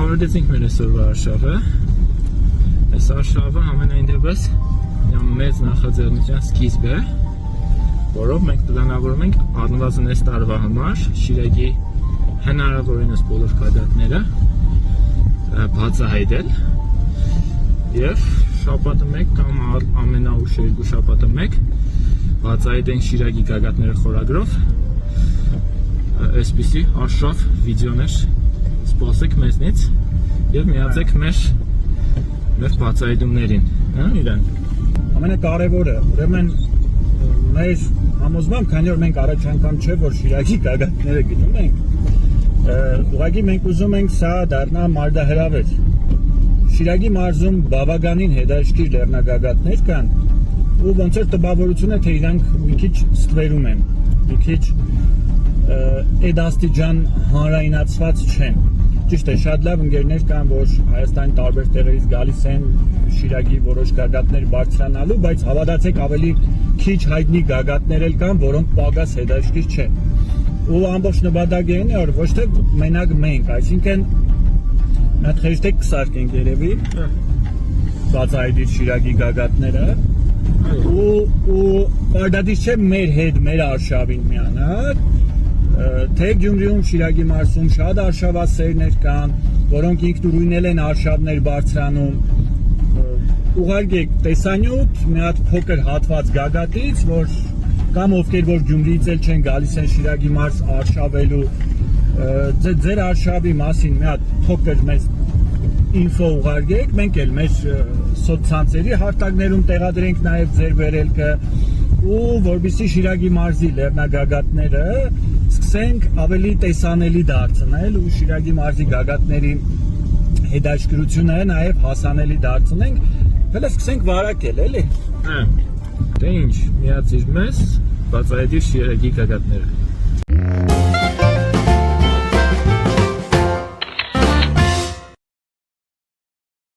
Ավարտեցինք մեր այսօրվա արշավը։ Այս արշավը ամենայն դեպս մեծ նախաձեռնության սկիզբ է, որով մենք պլանավորում ենք առնվազն այս տարվա համար Շիրակի հնարավորինս բոլոր գագաթները բացահայտել եւ շաբաթը մեկ կամ ամենաուշ երկու շաբաթը մեկ բացահայտենք Շիրակի գագաթները խորագրով այսպիսի արշավ վիդեոներ սպասեք մեզնից եւ միացեք մեր բացահայտումներին, հա իրան։ Ամենակարևորը, ուրեմն մեր համոզմամբ, քանի որ մենք առաջ անգամ չէ որ Շիրակի գագաթները գնում ենք, ուղղակի մենք ուզում ենք սա դառնա մարտահրավեր։ Շիրակի մարզում բավականին հետաքրքիր լեռնագագաթներ կան, ու ոնց որ տպավորությունը թե իրանք մի քիչ ստվերում են, մի քիչ էդաստիճան հանրայնացված չեն։ Ճիշտ է, շատ լավ ընկերներ կան, որ Հայաստանի տարբեր տեղերից գալիս են Շիրակի որոշ գագաթներ բարձրանալու, բայց հավատացեք ավելի քիչ հայտնի գագաթներ էլ կան, որոնք պակաս հետաքրքիր չեն։ Ու ամբողջ նպատակը այն է, որ ոչ թե մենակ մենք, այսինքն մի հատ հեշտեգ կսարքենք երևի, բացահայտիր Շիրակի գագաթները, ու պարտադիր չէ մեր հետ, մեր արշավին միանալ, թե Գյումրիում Շիրակի մարզում շատ արշավասերներ կան, որոնք ինքնուրույն են արշավներ բարձրանում, ուղարկեք տեսանյութ մի հատ փոքր հատված գագաթից, որ կամ ովքեր որ Գյումրիից էլ չեն գալիս են Շիրակի մարզ արշավելու, ձեր արշավի մասին մի հատ փոքր մեծ ինֆո ուղարկեք, մենք էլ մեր սոցցանցերի հարթակներում տեղադրենք նաև ձեր վերելքը, ու որպեսզի Շիրակի մարզի լեռնագագաթները սկսենք ավելի տեսանելի դարձնել ու Շիրակի մարզի գագաթների հետաքրքրությունը նաև հասանելի դարձնենք, հələ սկսենք վարակել, էլի։ Դե ինչ, միացիր մեզ, բացահայտիր Շիրակի գագաթները։